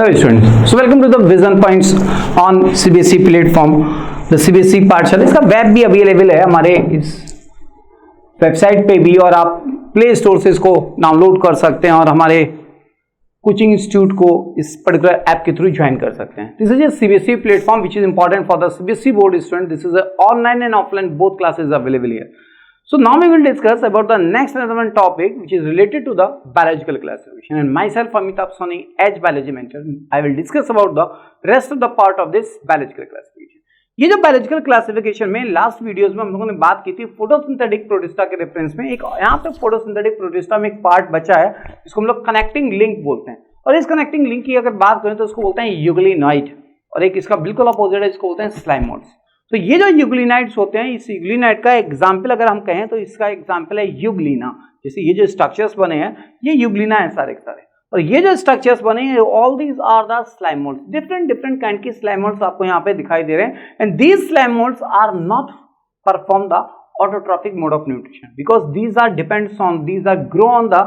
Hello students, so welcome to the Vision Points on CBSE platform. The CBSE पाठशाला इसका web भी available है हमारे इस वेबसाइट पे भी, और आप प्ले स्टोर से इसको डाउनलोड कर सकते हैं और हमारे कोचिंग इंस्टीट्यूट को इस पर्टिकुलर ऐप के थ्रू ज्वाइन कर सकते हैं. This is a CBSE platform which is important for the CBSE board student. This is online and offline both classes available here. So now we will discuss about the next relevant topic which is related to the biological classification, and myself Amitabh Soni as biology mentor I will discuss about the rest of the part of this biological classification. ये जो biological classification में last videos में हम लोगों ने बात की थी फोटोसिंथेटिक प्रोटिस्टा के रेफरेंस में. एक यहाँ पे फोटोसिंथेटिक प्रोटिस्टा में एक पार्ट बचा है जिसको हम लोग कनेक्टिंग लिंक बोलते हैं, और इस कनेक्टिंग लिंक की अगर बात करें तो उसको बोलते हैं यूग्लिनाइड, और एक इसका बिल्कुल अपोजिट है इसको बोलते हैं स्लाइमोड्स. तो ये जो यूग्लिनाइड्स होते हैं, इस यूग्लिनाइड का एग्जाम्पल अगर हम कहें तो इसका एग्जाम्पल है यूग्लिना. जैसे ये जो स्ट्रक्चर्स बने हैं ये यूग्लिना है सारे के सारे, और ये जो स्ट्रक्चर्स बने हैं all these are the slime moulds. Different kind की स्लाइमोड्स आपको यहाँ पे दिखाई दे रहे हैं, and these slime moulds are not perform the autotrophic mode of nutrition because these are depends on, these are grow on the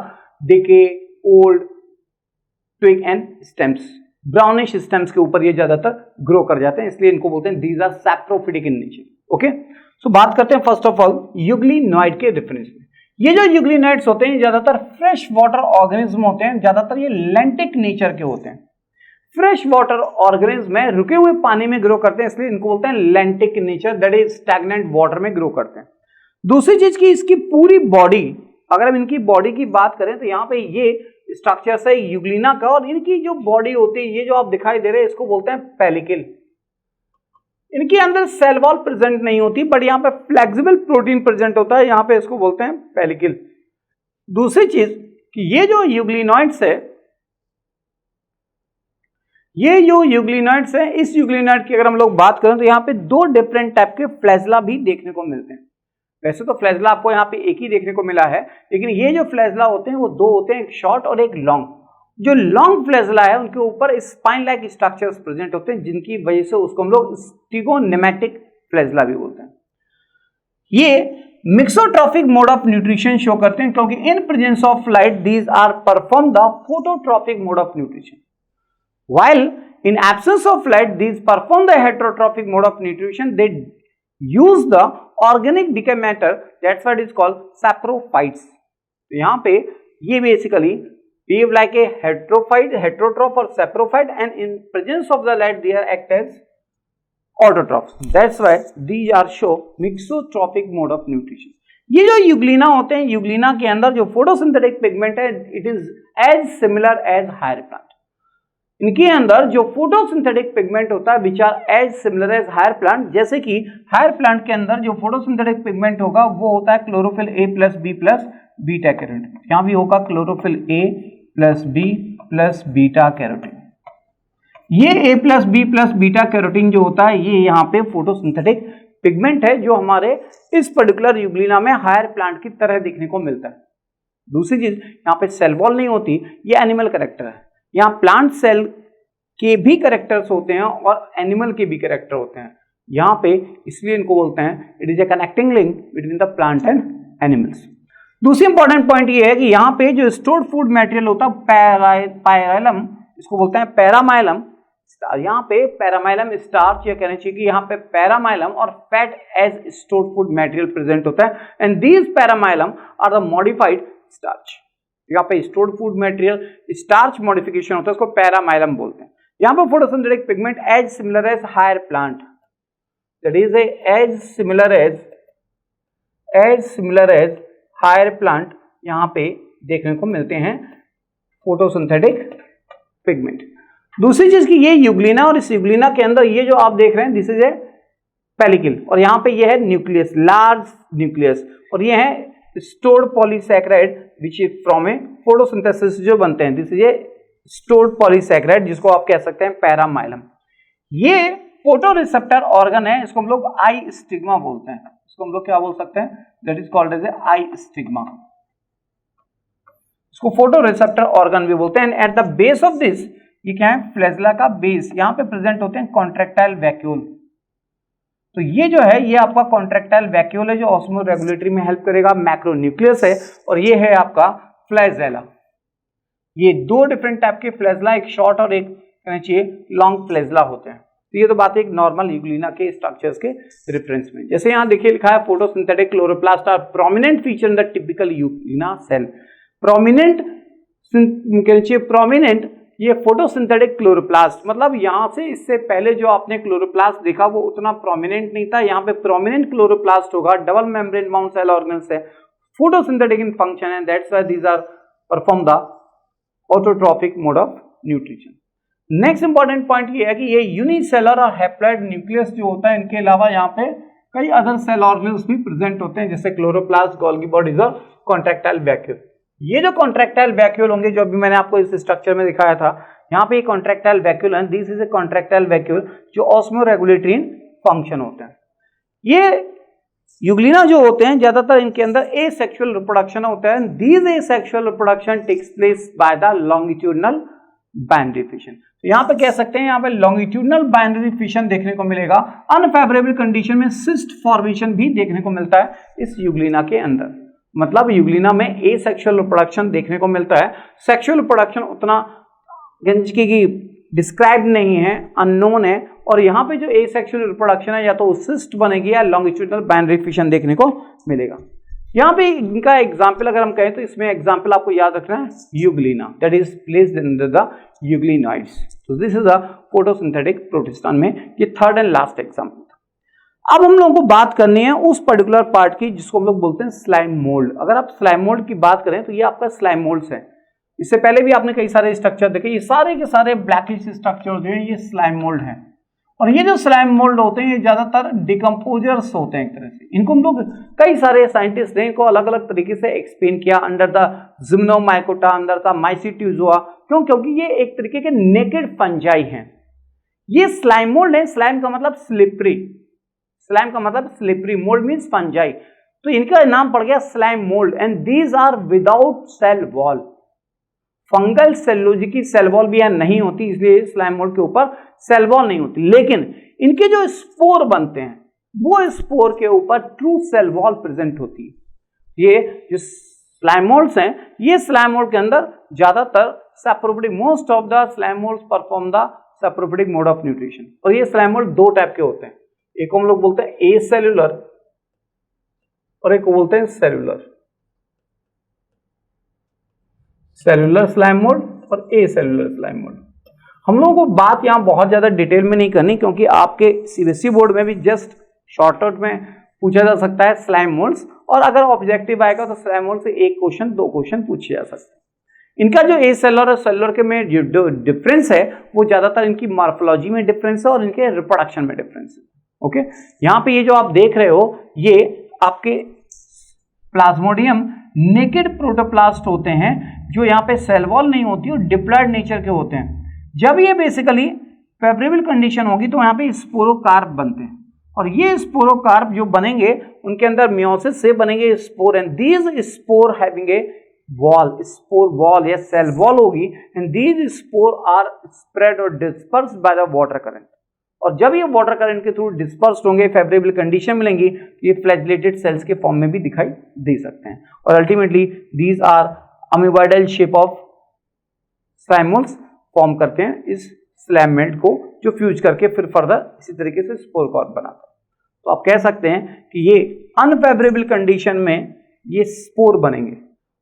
decay old twig and stems. Brownish stems के ऊपर ये ज्यादातर ग्रो कर जाते हैं, इसलिए इनको बोलते हैं these are saprophytic in nature. Okay, so बात करते हैं फर्स्ट ऑफ ऑल यूग्लिनॉइड के रेफरेंस में. ये जो यूग्लिनॉइड्स होते हैं ज्यादातर फ्रेश वाटर ऑर्गेनिज्म होते हैं, ज्यादातर ये लेंटिक नेचर के होते हैं. फ्रेश वाटर ऑर्गेनिज्म में रुके हुए पानी में ग्रो करते हैं, इसलिए इनको बोलते हैं लेंटिक nature, that is stagnant water में ग्रो करते हैं. दूसरी चीज की इसकी पूरी बॉडी, अगर हम इनकी बॉडी की बात करें तो यहाँ पे ये स्ट्रक्चर है यूग्लिना का, और इनकी जो बॉडी होती है ये जो आप दिखाई दे रहे हैं इसको बोलते हैं पेलिकल. इनके अंदर सेल वॉल प्रेजेंट नहीं होती, बट यहाँ पे फ्लेक्सिबल प्रोटीन प्रेजेंट होता है, यहाँ पे इसको बोलते हैं पेलिकल. दूसरी चीज कि ये जो यूग्लिनॉइड्स है, ये जो यूग्लिनॉइड्स है, इस यूग्लिनॉइड की अगर हम लोग बात करें तो यहाँ पे दो डिफरेंट टाइप के फ्लैजला भी देखने को मिलते हैं. वैसे तो फ्लैजला आपको यहाँ पे एक ही देखने को मिला है, लेकिन ये जो फ्लैजला होते हैं वो दो होते हैं, एक शॉर्ट और एक लॉन्ग. जो लॉन्ग फ्लैजला है उनके ऊपर स्पाइन लाइक स्ट्रक्चर्स प्रेजेंट होते हैं, जिनकी वजह से उसको हम लोग स्टिगोनेमेटिक फ्लैजला भी बोलते हैं. ये mixotrophic mode of nutrition show करते हैं, क्योंकि in presence of light these are perform the phototrophic mode of nutrition, while in absence of light these perform the heterotrophic mode of nutrition. They use the organic decay matter, that's what is called saprophytes. तो यहाँ पे ये basically behave like a heterotroph or saprophyte, and in presence of the light they are act as autotrophs. That's why these are show mixotrophic mode of nutrition. ये जो Euglena होते हैं, Euglena के अंदर जो फोटोसिंथेटिक पिगमेंट है it is as similar as higher plant. इनके अंदर जो फोटोसिंथेटिक पिगमेंट होता है which are as similar as higher plant. जैसे कि हायर प्लांट के अंदर जो फोटोसिंथेटिक पिगमेंट होगा वो होता है chlorophyll A plus B plus beta carotene. यहाँ भी होगा chlorophyll A plus B plus beta carotene. ये A plus B plus beta carotene जो होता है ये यहाँ पे फोटोसिंथेटिक पिगमेंट है जो हमारे इस पर्टिकुलर यूग्लिना में हायर प्लांट की तरह देखने को मिलता है. दूसरी चीज यहाँ पे सेल वॉल नहीं होती, ये एनिमल कैरेक्टर है. यहाँ प्लांट सेल के भी कैरेक्टर्स होते हैं और एनिमल के भी कैरेक्टर होते हैं यहाँ पे, इसलिए इनको बोलते हैं it is A connecting link between the plant and animals. दूसरी इंपॉर्टेंट पॉइंट ये है कि यहाँ पे जो स्टोर्ड फूड मटेरियल होता है पैरामाइलम, इसको बोलते हैं पैरामाइलम. यहाँ पे पैरामाइलम स्टार्च, या कहना चाहिए कि यहाँ पे पैरामाइलम और fat as stored food material present होता है, and these paramylum are the modified starch. यहाँ पे stored food material starch modification होता है, उसको पैरामाइलम बोलते हैं. यहाँ पे photosynthetic pigment as similar as higher plant, that is as similar as higher plant यहाँ पे देखने को मिलते हैं फोटोसिंथेटिक पिगमेंट. दूसरी चीज की ये यूग्लिना, और इस यूग्लिना के अंदर ये जो आप देख रहे हैं दिस इज ए पेलिकल, और यहाँ पे ये है न्यूक्लियस, लार्ज न्यूक्लियस, और ये है stored polysaccharide which is from A photosynthesis जो बनते हैं. This is a stored polysaccharide जिसको आप कह सकते हैं पैरामाइलम. ये फोटो रिसेप्टर ऑर्गन है, इसको हम लोग आई स्टिग्मा बोलते हैं. इसको हम लोग क्या बोल सकते हैं, that is called as a eye stigma. इसको फोटो रिसेप्टर ऑर्गन भी बोलते हैं. And at the base of this, ये क्या है, फ्लैजला का बेस, यहाँ पे प्रेजेंट होते हैं कॉन्ट्रैक्टाइल वैक्यूल. तो ये जो है ये आपका कॉन्ट्रैक्टाइल वैक्यूल है जो ऑस्मो रेगुलेटरी में हेल्प करेगा. मैक्रोन्यूक्लियस है, और ये है आपका फ्लैजेला. ये दो डिफरेंट टाइप के फ्लैजला, एक शॉर्ट और एक कहना चाहिए लॉन्ग फ्लैजेला होते हैं। तो ये तो बात है एक नॉर्मल यूग्लिना के स्ट्रक्चर्स के रेफरेंस में। जैसे यहाँ देखिए लिखा है photosynthetic chloroplast are prominent feature in the typical euglena cell. Prominent कहना चाहिए प्रोमिनेंट ये फोटोसिंथेटिक क्लोरोप्लास्ट, मतलब यहाँ से इससे पहले जो आपने क्लोरोप्लास्ट देखा वो उतना प्रोमिनेंट नहीं था, यहाँ पे प्रोमिनेंट क्लोरोप्लास्ट होगा, double membrane bound cell organs है, photosynthetic in function and that's why these are perform the autotrophic mode of nutrition. Next important point ये है कि ये यूनिसेलर और हैप्लॉइड न्यूक्लियस जो होता है, इनके अलावा यहाँ पे कई अदर सेल ऑर्गन्स भी प्रेजेंट होते हैं, जैसे क्लोरोप्लास्ट, गोल्गी बॉडीज और कॉन्ट्रैक्टाइल वैक्यूल। ये जो कॉन्ट्रैक्टाइल वैक्यूल होंगे जो अभी मैंने आपको इस स्ट्रक्चर में दिखाया था, यहाँ पे कॉन्ट्रैक्टाइल वैक्यूल है, this is a contractile vacuole जो ऑस्मो रेगुलेटरी इन फंक्शन होते हैं। ये यूग्लिना जो होते हैं ज्यादातर इनके अंदर एसेक्सुअल रिप्रोडक्शन होता है, this asexual reproduction takes place by the longitudinal binary fission. तो यहाँ पे कह सकते हैं यहाँ पे लॉन्गिट्यूडनल बाइनरी फिशन देखने को मिलेगा। अनफेवरेबल कंडीशन में सिस्ट फॉर्मेशन भी देखने को मिलता है इस यूग्लिना के अंदर, मतलब यूग्लिना में एसेक्सुअल रिप्रोडक्शन देखने को मिलता है, सेक्सुअल रिप्रोडक्शन उतना की डिस्क्राइब नहीं है, अननोन है। और यहाँ पे जो एसेक्सुअल रिप्रोडक्शन है या तो सिस्ट बनेगी या लॉन्गिट्यूडनल बाइनरी फिशन देखने को मिलेगा। यहाँ पे इनका एग्जाम्पल अगर हम कहें तो इसमें एग्जाम्पल आपको याद रखना है Euglena, that is placed under the euglenoids. तो दिस इज अ फोटोसिंथेटिक प्रोटिस्टान में ये थर्ड एंड लास्ट एग्जाम्पल था। अब हम लोगों को बात करनी है उस पर्टिकुलर पार्ट की जिसको हम लोग बोलते हैं स्लाइम मोल्ड। अगर आप स्लाइम मोल्ड की बात करें तो ये आपका स्लाइम मोल्ड्स है। इससे पहले भी आपने कई सारे स्ट्रक्चर देखे, ये सारे के सारे ब्लैकिश स्ट्रक्चर जो है ये स्लाइम मोल्ड है। और ये जो स्लाइम मोल्ड होते हैं ये ज्यादातर डिकम्पोजर्स होते हैं एक तरह से। इनको हम लोग कई सारे साइंटिस्ट ने इनको अलग अलग तरीके से एक्सप्लेन किया, अंडर द जिम्नोमाइकोटा, अंडर द माइसीट्यूजोआ। क्यों? क्योंकि ये एक तरीके के नेकेड फंजाई हैं। ये स्लाइम मोल्ड है, स्लाइम का मतलब स्लिपरी, स्लाइम का मतलब स्लिपरी, मोल्ड मीन्स फंजाई, तो इनका नाम पड़ गया slime mould. And these are without cell wall. Fungal सेलुलोजी की सेल वॉल भी यहां नहीं होती, इसलिए स्लाइम मोल्ड के ऊपर सेल वॉल नहीं होती, लेकिन इनके जो स्पोर बनते हैं वो स्पोर के ऊपर ट्रू सेल वॉल प्रेजेंट होती है। ये जो स्लाइम मोल्ड्स हैं ये स्लाइम मोल्ड के अंदर ज्यादातर saprophytic, most of the slime moulds perform the saprophytic mode of nutrition. और ये स्लाइम मोल्ड दो टाइप के होते हैं, एक को हम लोग बोलते हैं ए सेल्यूलर और एक को बोलते हैं सेल्यूलर, सेल्यूलर स्लाइम मोल्ड और ए सेल्यूलर स्लाइम मोल्ड। हम लोगों को बात यहाँ बहुत ज्यादा डिटेल में नहीं करनी, क्योंकि आपके सीबीएसई बोर्ड में भी जस्ट शॉर्टकट में पूछा जा सकता है स्लाइम मोल्ड्स, और अगर ऑब्जेक्टिव आएगा तो स्लाइम मोल्ड से एक क्वेश्चन, दो क्वेश्चन पूछे जा सकते हैं। इनका जो ए सेल्यूलर और सेल्यूलर के में जो डिफरेंस है वो ज्यादातर इनकी मॉर्फोलॉजी में डिफरेंस है और इनके रिप्रोडक्शन में डिफरेंस है। ओके, यहाँ पे ये जो आप देख रहे हो ये आपके प्लाज्मोडियम नेकेड प्रोटोप्लास्ट होते हैं जो यहाँ पे सेल वॉल नहीं होती और डिप्लॉयड नेचर के होते हैं। जब ये बेसिकली फेवरेबल कंडीशन होगी तो यहाँ पे स्पोरोकार्प बनते हैं, और ये स्पोरोकार्प जो बनेंगे उनके अंदर मियोसिस से बनेंगे spore, and these spore having a wall, spore wall या सेल वॉल होगी, and these spore are spread और disperse by the water current. और जब ये वाटर करंट के थ्रू डिस्पर्स्ड होंगे, फेवरेबल कंडीशन मिलेंगी, ये फ्लैजेलेटेड सेल्स के फॉर्म में भी दिखाई दे सकते हैं। और ultimately these are amoeboidal shape of slime moulds form करते हैं इस स्लाइम मोल्ड को, जो फ्यूज करके फिर फर्दर इसी तरीके से स्पोर कार्प बनाता है। तो आप कह सकते हैं कि ये अनफेवरेबल कंडीशन में ये स्पोर बनेंगे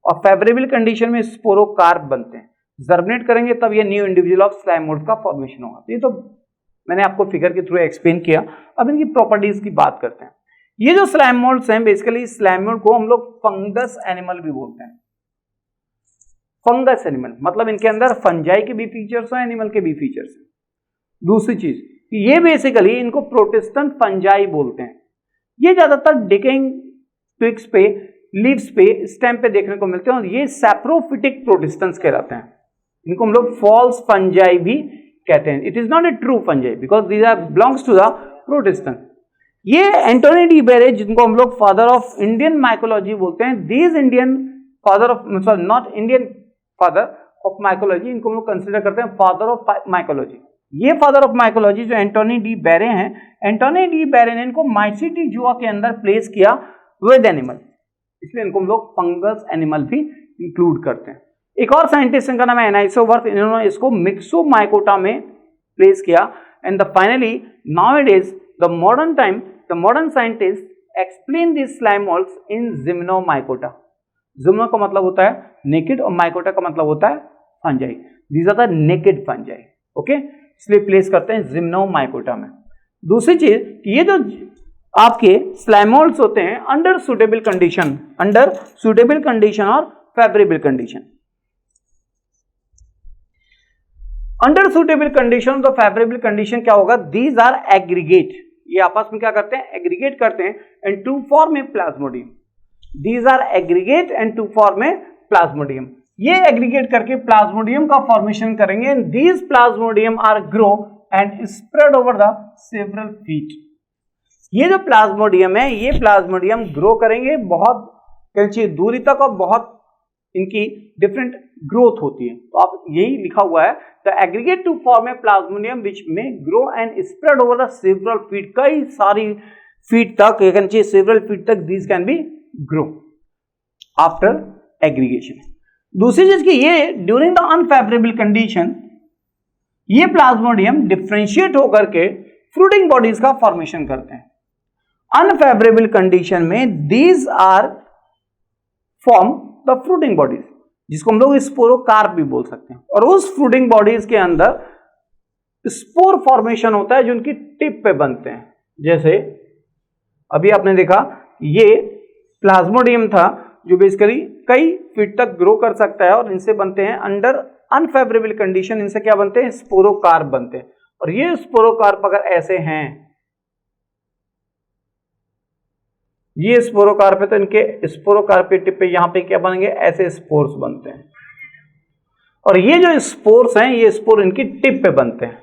और फेवरेबल कंडीशन में स्पोरोकार्प बनते हैं। जर्मिनेट करेंगे तब ये new individual of slime mould का फॉर्मेशन होगा। ये तो मैंने आपको फिगर के थ्रू एक्सप्लेन किया। अब इनकी प्रॉपर्टीज की बात करते हैं। ये जो स्लाइम मोल्ड्स हैं बेसिकली स्लाइम मोल्ड को हम लोग फंगस एनिमल भी बोलते हैं। फंगस एनिमल मतलब इनके अंदर फंजाई के भी फीचर्स हैं, एनिमल के भी फीचर्स हैं। दूसरी चीज ये बेसिकली इनको प्रोटेस्टेंट फंजाई बोलते हैं। ये ज्यादातर डिकेइंग ट्विग्स पे, लीव्स पे, स्टेम पे देखने को मिलते हैं और ये सैप्रोफिटिक प्रोटेस्टेंट्स कहलाते हैं। इनको हम लोग फॉल्स फंजाई भी कहते हैं। It is not a true fungi because these are belongs to the protestant. ये एंटोनी डी बेरे जिनको हम लोग फादर ऑफ इंडियन माइकोलॉजी बोलते हैं, these Indian father of not Indian father of mycology, इनको हम लोग कंसिडर करते हैं फादर ऑफ माइकोलॉजी। ये फादर ऑफ माइकोलॉजी जो एंटोनी डी बेरे हैं, एंटोनी डी बेरे ने इनको माइसीटीजुआ के अंदर प्लेस किया विद एनिमल, इसलिए इनको हम लोग फंगस एनिमल भी इंक्लूड करते हैं। एक और साइंटिस्ट का नाम है एनाइसोवर्थ, इन्होंने इसको मिक्सोमाइकोटा में प्लेस किया and finally nowadays the modern scientist explain this slime moulds in Gymnomycota. Gymno का मतलब होता है नेकेड और माइकोटा का मतलब होता है fungi. These are the naked fungi, okay, इसलिए प्लेस करते हैं जिम्नोमाइकोटा में। दूसरी चीज, ये जो आपके स्लाइम मोल्ड्स होते हैं अंडर सुटेबल कंडीशन और favourable condition. Under suitable condition तो फेवरेबल कंडीशन क्या होगा, दीज आर एग्रीगेट, ये आपस में क्या करते हैं, एग्रीगेट करते हैं and to form a plasmodium. These are aggregate and to form a plasmodium, ये एग्रीगेट करके प्लाज्मोडियम का फॉर्मेशन करेंगे and these plasmodium are grow and spread over the several feet. ये जो प्लाज्मोडियम है, ये प्लाज्मोडियम ग्रो करेंगे बहुत कैंची दूरी तक और बहुत इनकी डिफरेंट ग्रोथ होती है। तो आप यही लिखा हुआ है, the aggregate to form a plasmodium which में grow and spread over the several feet, कई सारी फीट तक, कैंची सेवरल फीट तक these can be grow after aggregation. दूसरी चीज की, ये ड्यूरिंग द अनफेवरेबल कंडीशन ये प्लाज्मोडियम डिफरेंशिएट होकर के फ्रूटिंग बॉडीज का फॉर्मेशन करते हैं। अनफेवरेबल कंडीशन में these are form the fruiting bodies, जिसको हम लोग स्पोरोकार्प भी बोल सकते हैं, और उस फ्रूटिंग बॉडीज के अंदर स्पोर फॉर्मेशन होता है जो उनकी टिप पे बनते हैं। जैसे अभी आपने देखा ये प्लाज्मोडियम था जो बेसिकली कई फीट तक ग्रो कर सकता है और इनसे बनते हैं अंडर अनफेवरेबल कंडीशन, इनसे क्या बनते हैं, स्पोरोकार्प बनते हैं। और ये स्पोरोकार्प अगर ऐसे हैं, ये स्पोरोकार्प है तो इनके स्पोरोकार्प के टिप पे यहां पे क्या बनेंगे, ऐसे स्पोर्स बनते हैं। और ये जो स्पोर्स हैं, ये स्पोर इनकी टिप पे बनते हैं।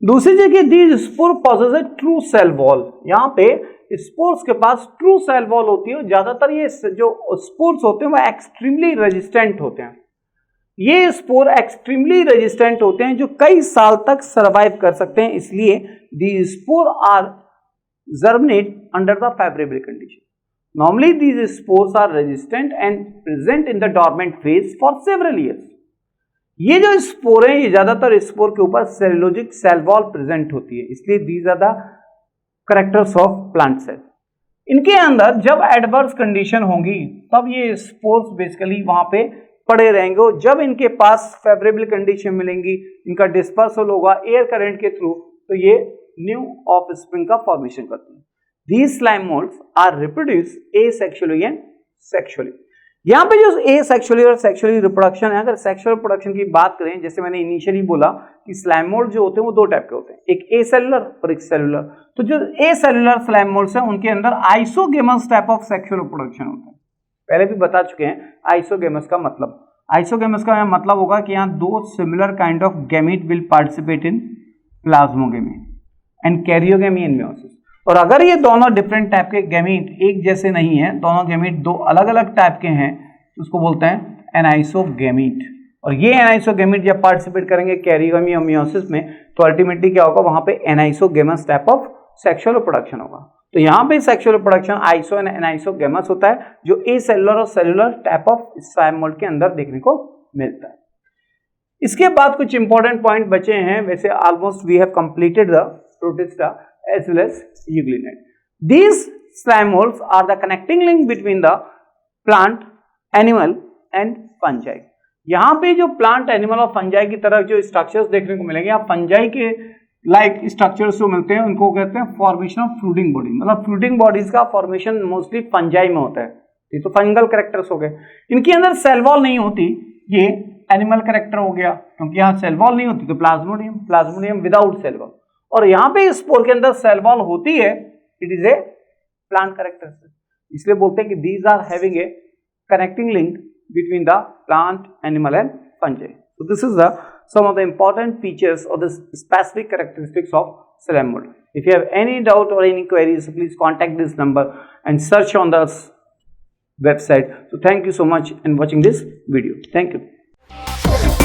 दूसरी जगह these spore possess a true cell wall, यहां पे स्पोर्स के पास ट्रू सेल वॉल होती है। ज्यादातर ये जो स्पोर्स होते हैं वो एक्सट्रीमली रेजिस्टेंट होते हैं। ये स्पोर एक्सट्रीमली रेजिस्टेंट होते हैं जो कई साल तक सर्वाइव कर सकते हैं, इसलिए the spore are germinate under the favourable condition. Normally these spores are resistant and present in the dormant phase for several years. ये जो स्पोर है, ये ज्यादातर स्पोर के ऊपर सेलुलोजिक सेल वॉल प्रेजेंट होती है, इसलिए these are the characters of plant cell. इनके अंदर जब एडवर्स कंडीशन होंगी तब ये स्पोर्स बेसिकली वहां पे पड़े रहेंगे, और जब इनके पास फेवरेबल कंडीशन मिलेंगी, इनका डिस्पर्सल होगा एयर करंट के थ्रू, तो ये न्यू ऑफ स्प्रिंग का फॉर्मेशन करते हैं। These slime molds are reproduced asexually and sexually। यहाँ पे जो asexually और sexually रिप्रोडक्शन है, अगर सेक्सुअल प्रोडक्शन की बात करें, जैसे मैंने इनिशियली बोला कि स्लाइम मोल्ड जो होते हैं वो दो टाइप के होते हैं, एक एसेलुलर और एक सेलुलर। तो जो एसेलुलर स्लाइम मोल्ड्स हैं उनके अंदर isogamous type of sexual reproduction होता है। पहले भी बता चुके हैं आइसोगेमस का मतलब। आइसोगेमस का मतलब होगा कि यहाँ दो similar kind of gamete will participate in plasmogamy and karyogamy in meiosis. और अगर ये दोनों डिफरेंट टाइप के गैमीट एक जैसे नहीं है, दोनों गैमीट दो अलग अलग टाइप के हैं, तो उसको बोलते हैं एनाइसोगैमीट। और ये एनाइसोगैमीट जब पार्टिसिपेट करेंगे कैरियोगेमी और मेयोसिस में, तो अल्टीमेटली क्या होगा, वहां पे anisogamous type of sexual reproduction होगा। तो यहाँ पे sexual reproduction iso and anisogamous होता है, जो एसेलुलर और cellular type of slime mould के अंदर देखने को मिलता है। इसके बाद कुछ इंपॉर्टेंट पॉइंट बचे हैं। वैसे almost we have completed the protista as well as euglenoid. These slime molds are the connecting link between the plant, animal and fungi. यहाँ पे जो प्लांट, एनिमल और फंजाई की तरह जो स्ट्रक्चर्स देखने को मिलेंगे, आप फंजाई के लाइक स्ट्रक्चर्स जो मिलते हैं उनको कहते हैं फॉर्मेशन ऑफ फ्रूटिंग बॉडी। मतलब फ्रूटिंग बॉडीज का फॉर्मेशन मोस्टली फंजाई में होता है। ये तो फंगल कैरेक्टर्स हो गए। इनके अंदर सेल वॉल नहीं होती, ये एनिमल कैरेक्टर हो गया, क्योंकि यहाँ सेल वॉल नहीं होती। तो प्लाज्मोडियम विदाउट सेल वॉल। और यहां पे स्पोर के अंदर सेल वॉल होती है, it is a plant characteristic, इसलिए बोलते हैं कि these are having a connecting link between the plant, animal and fungi. So this is the some of the important features और the specific characteristics of slime mould. If you have any doubt और any queries, please contact this number and search on the website. So thank you so much in watching this video. Thank you.